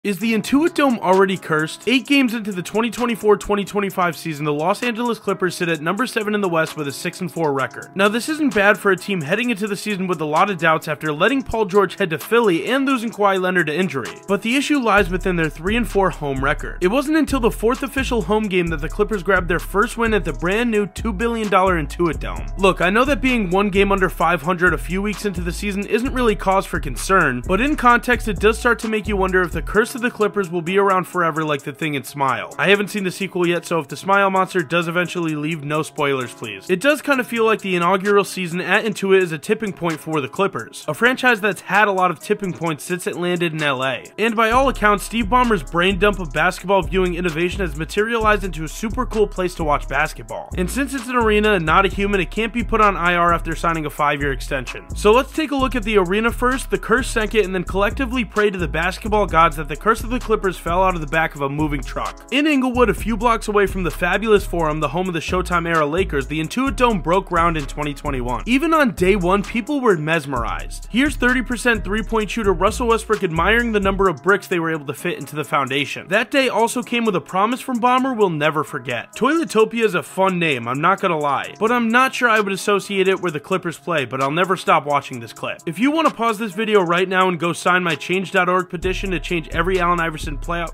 Is the Intuit Dome already cursed? 8 games into the 2024-2025 season, the Los Angeles Clippers sit at number 7 in the West with a 6-4 record. Now, this isn't bad for a team heading into the season with a lot of doubts after letting Paul George head to Philly and losing Kawhi Leonard to injury. But the issue lies within their 3-4 home record. It wasn't until the 4th official home game that the Clippers grabbed their first win at the brand new $2 billion Intuit Dome. Look, I know that being one game under 500 a few weeks into the season isn't really cause for concern, but in context, it does start to make you wonder if the curse of the Clippers will be around forever like the Thing in Smile. I haven't seen the sequel yet, so if the Smile Monster does eventually leave, no spoilers please. It does kind of feel like the inaugural season at Intuit is a tipping point for the Clippers, a franchise that's had a lot of tipping points since it landed in LA. And by all accounts, Steve Ballmer's brain dump of basketball viewing innovation has materialized into a super cool place to watch basketball. And since it's an arena and not a human, it can't be put on IR after signing a 5-year extension. So let's take a look at the arena first, the curse second, and then collectively pray to the basketball gods that the curse of the Clippers fell out of the back of a moving truck. In Inglewood, a few blocks away from the fabulous Forum, the home of the Showtime era Lakers, the Intuit Dome broke ground in 2021. Even on day one, people were mesmerized. Here's 30% three-point shooter Russell Westbrook admiring the number of bricks they were able to fit into the foundation. That day also came with a promise from Ballmer we'll never forget. Toiletopia is a fun name, I'm not gonna lie, but I'm not sure I would associate it where the Clippers play, but I'll never stop watching this clip. If you want to pause this video right now and go sign my change.org petition to change every Allen Iverson playout.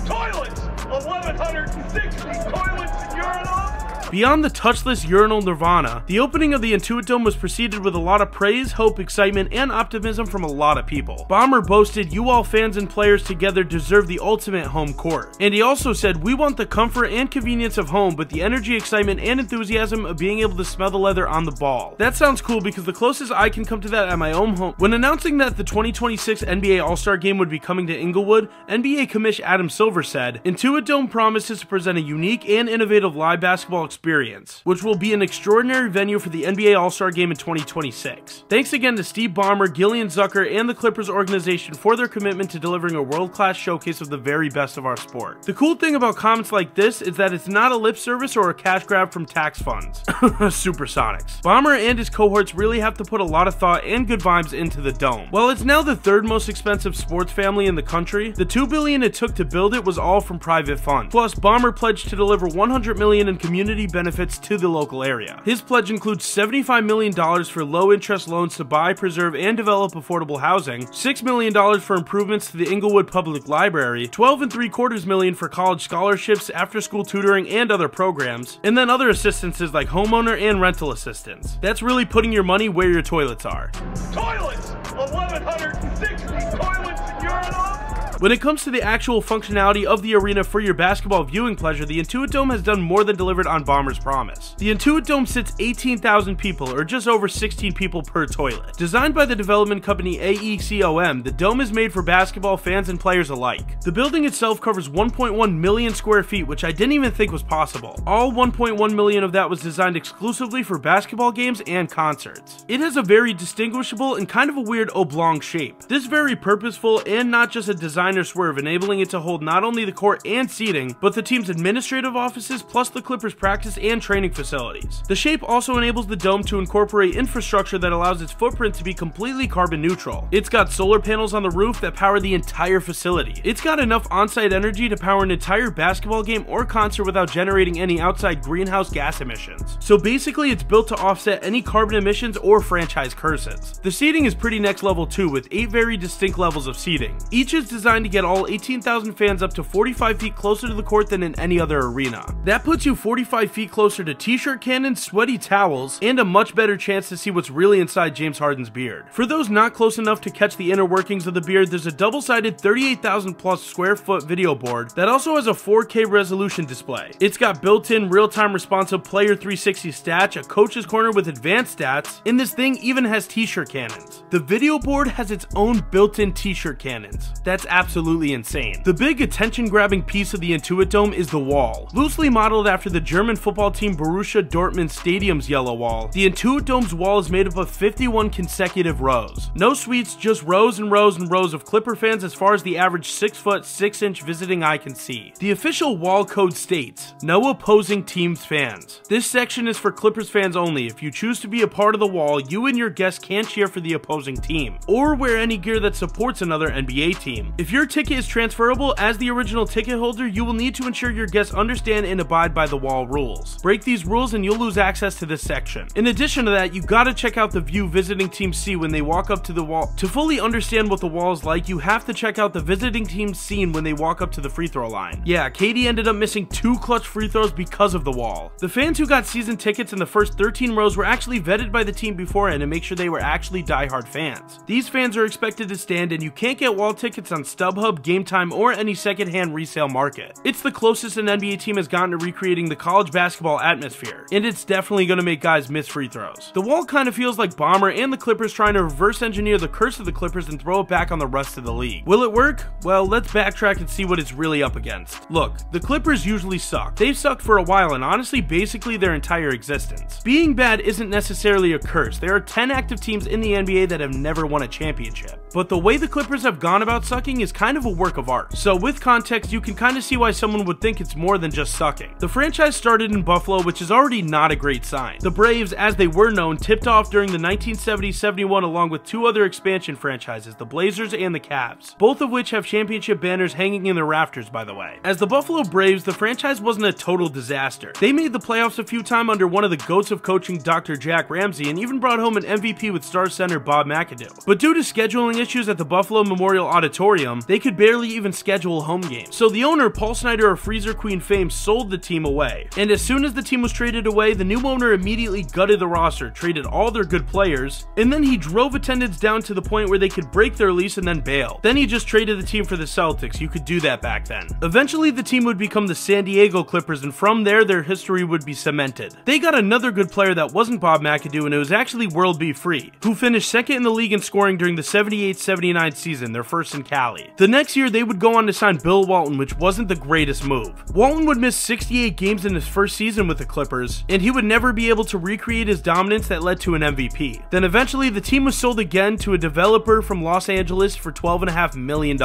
Toilets! 1,160 toilets and urinals! Beyond the touchless urinal nirvana, the opening of the Intuit Dome was preceded with a lot of praise, hope, excitement, and optimism from a lot of people. Ballmer boasted, "You all fans and players together deserve the ultimate home court." And he also said, "We want the comfort and convenience of home, but the energy, excitement, and enthusiasm of being able to smell the leather on the ball." That sounds cool because the closest I can come to that at my own home. When announcing that the 2026 NBA All-Star Game would be coming to Inglewood, NBA Commish Adam Silver said, "Intuit Dome promises to present a unique and innovative live basketball experience, which will be an extraordinary venue for the NBA All-Star Game in 2026. Thanks again to Steve Ballmer, Gillian Zucker, and the Clippers organization for their commitment to delivering a world-class showcase of the very best of our sport." The cool thing about comments like this is that it's not a lip service or a cash grab from tax funds. Supersonics. Ballmer and his cohorts really have to put a lot of thought and good vibes into the Dome. While it's now the third most expensive sports family in the country, the $2 billion it took to build it was all from private funds. Plus, Ballmer pledged to deliver $100 million in community benefits to the local area. His pledge includes $75 million for low-interest loans to buy, preserve, and develop affordable housing, $6 million for improvements to the Inglewood Public Library, $12.75 million for college scholarships, after-school tutoring, and other programs, and then other assistances like homeowner and rental assistance. That's really putting your money where your toilets are. Toilets! 1,160 toilets and urinals! When it comes to the actual functionality of the arena for your basketball viewing pleasure, the Intuit Dome has done more than delivered on Ballmer's promise. The Intuit Dome sits 18,000 people, or just over 16 people per toilet. Designed by the development company AECOM, the Dome is made for basketball fans and players alike. The building itself covers 1.1 million square feet, which I didn't even think was possible. All 1.1 million of that was designed exclusively for basketball games and concerts. It has a very distinguishable and kind of a weird oblong shape. This very purposeful and not just a designer swerve, enabling it to hold not only the court and seating, but the team's administrative offices plus the Clippers practice and training facilities. The shape also enables the Dome to incorporate infrastructure that allows its footprint to be completely carbon neutral. It's got solar panels on the roof that power the entire facility. It's got enough on-site energy to power an entire basketball game or concert without generating any outside greenhouse gas emissions. So basically, it's built to offset any carbon emissions or franchise curses. The seating is pretty next level too, with 8 very distinct levels of seating. Each is designed to get all 18,000 fans up to 45 feet closer to the court than in any other arena. That puts you 45 feet closer to t-shirt cannons, sweaty towels, and a much better chance to see what's really inside James Harden's beard. For those not close enough to catch the inner workings of the beard, there's a double-sided 38,000 plus square foot video board that also has a 4K resolution display. It's got built-in real-time responsive player 360 stats, a coach's corner with advanced stats, and this thing even has t-shirt cannons. The video board has its own built-in t-shirt cannons. That's absolutely insane. The big attention-grabbing piece of the Intuit Dome is the wall. Loosely modeled after the German football team Borussia Dortmund Stadium's yellow wall, the Intuit Dome's wall is made up of 51 consecutive rows. No suites, just rows and rows and rows of Clipper fans as far as the average 6-foot, 6-inch visiting eye can see. The official wall code states, "No opposing team's fans." This section is for Clippers fans only. If you choose to be a part of the wall, you and your guests can't cheer for the opposing team, or wear any gear that supports another NBA team. If your ticket is transferable, as the original ticket holder, you will need to ensure your guests understand and abide by the wall rules. Break these rules and you'll lose access to this section. In addition to that, you gotta check out the view visiting teams see when they walk up to the wall. To fully understand what the wall is like, you have to check out the visiting team's scene when they walk up to the free throw line. Yeah, KD ended up missing 2 clutch free throws because of the wall. The fans who got season tickets in the first 13 rows were actually vetted by the team beforehand to make sure they were actually diehard fans. These fans are expected to stand, and you can't get wall tickets on StubHub, Game Time, or any secondhand resale market. It's the closest an NBA team has gotten to recreating the college basketball atmosphere, and it's definitely going to make guys miss free throws. The wall kind of feels like Bomber and the Clippers trying to reverse engineer the curse of the Clippers and throw it back on the rest of the league. Will it work? Well, let's backtrack and see what it's really up against. Look, the Clippers usually suck. They've sucked for a while, and honestly, basically their entire existence. Being bad isn't necessarily a curse. There are 10 active teams in the NBA that have never won a championship. But the way the Clippers have gone about sucking is kind of a work of art. So with context, you can kind of see why someone would think it's more than just sucking. The franchise started in Buffalo, which is already not a great sign. The Braves, as they were known, tipped off during the 1970-71 along with 2 other expansion franchises, the Blazers and the Cavs, both of which have championship banners hanging in their rafters, by the way. As the Buffalo Braves, the franchise wasn't a total disaster. They made the playoffs a few times under one of the goats of coaching, Dr. Jack Ramsey, and even brought home an MVP with star center Bob McAdoo. But due to scheduling issues at the Buffalo Memorial Auditorium, they could barely even schedule home games. So the owner, Paul Snyder of Freezer Queen fame, sold the team away. And as soon as the team was traded away, the new owner immediately gutted the roster, traded all their good players, and then he drove attendance down to the point where they could break their lease and then bail. Then he just traded the team for the Celtics. You could do that back then. Eventually, the team would become the San Diego Clippers, and from there, their history would be cemented. They got another good player that wasn't Bob McAdoo, and it was actually World B. Free, who finished second in the league in scoring during the 78-79 season, their first in Cali. The next year, they would go on to sign Bill Walton, which wasn't the greatest move. Walton would miss 68 games in his first season with the Clippers, and he would never be able to recreate his dominance that led to an MVP. Then eventually, the team was sold again to a developer from Los Angeles for $12.5 million,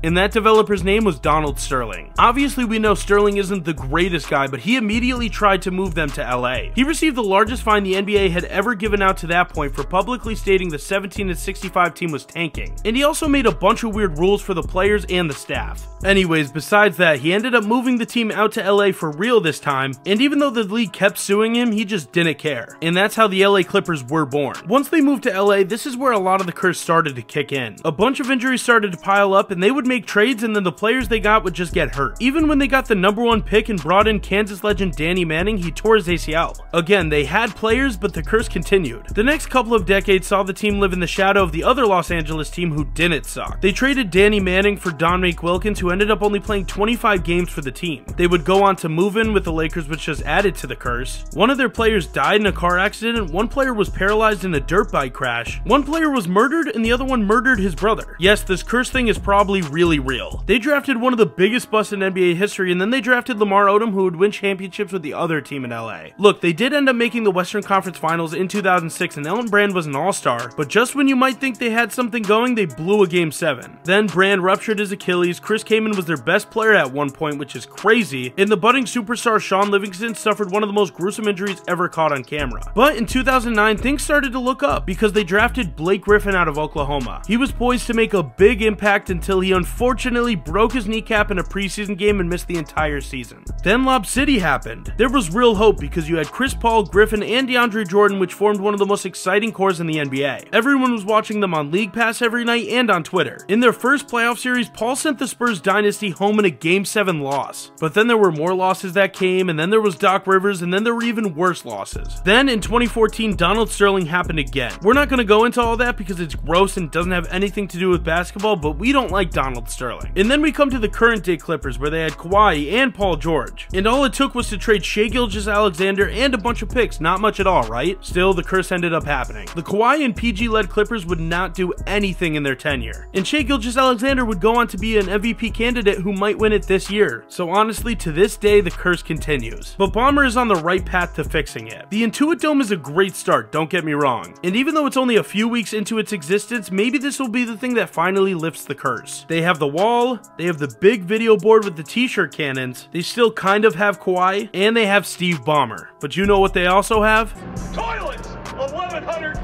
and that developer's name was Donald Sterling. Obviously, we know Sterling isn't the greatest guy, but he immediately tried to move them to LA. He received the largest fine the NBA had ever given out to that point for publicly stating the 17-65 team was tanking, and he also made a bunch of weird rules for the players and the staff. Anyways, besides that, he ended up moving the team out to LA for real this time, and even though the league kept suing him, he just didn't care. And that's how the LA Clippers were born. Once they moved to LA, this is where a lot of the curse started to kick in. A bunch of injuries started to pile up, and they would make trades, and then the players they got would just get hurt. Even when they got the #1 pick and brought in Kansas legend Danny Manning, he tore his ACL. Again, they had players, but the curse continued. The next couple of decades saw the team live in the shadow of the other Los Angeles team who didn't suck. They traded Danny Manning for Dominique Wilkins, who ended up only playing 25 games for the team. They would go on to move in with the Lakers, which just added to the curse. One of their players died in a car accident, one player was paralyzed in a dirt bike crash, one player was murdered, and the other one murdered his brother. Yes, this curse thing is probably really real. They drafted one of the biggest busts in NBA history, and then they drafted Lamar Odom, who would win championships with the other team in LA. Look, they did end up making the Western Conference Finals in 2006, and Elton Brand was an all-star, but just when you might think they had something going, they blew a Game 7. Then Brand ruptured his Achilles, Chris Kaman was their best player at one point, which is crazy, and the budding superstar Sean Livingston suffered one of the most gruesome injuries ever caught on camera. But in 2009, things started to look up because they drafted Blake Griffin out of Oklahoma. He was poised to make a big impact until he unfortunately broke his kneecap in a preseason game and missed the entire season. Then Lob City happened. There was real hope because you had Chris Paul, Griffin, and DeAndre Jordan, which formed one of the most exciting cores in the NBA. Everyone was watching them on League Pass every night and on Twitter. In their first playoff series, Paul sent the Spurs dynasty home in a Game 7 loss. But then there were more losses that came, and then there was Doc Rivers, and then there were even worse losses. Then in 2014, Donald Sterling happened again. We're not going to go into all that because it's gross and doesn't have anything to do with basketball, but we don't like Donald Sterling. And then we come to the current day Clippers, where they had Kawhi and Paul George. And all it took was to trade Shai Gilgeous-Alexander and a bunch of picks. Not much at all, right? Still, the curse ended up happening. The Kawhi and PG-led Clippers would not do anything in their tenure. And Shai Gilgeous-Alexander would go on to be an MVP candidate who might win it this year. So honestly, to this day, the curse continues. But Bomber is on the right path to fixing it. The Intuit Dome is a great start, don't get me wrong. And even though it's only a few weeks into its existence, maybe this will be the thing that finally lifts the curse. They have the wall, they have the big video board with the t-shirt cannons, they still kind of have Kawhi, and they have Steve Ballmer. But you know what they also have? Toilets! 1,100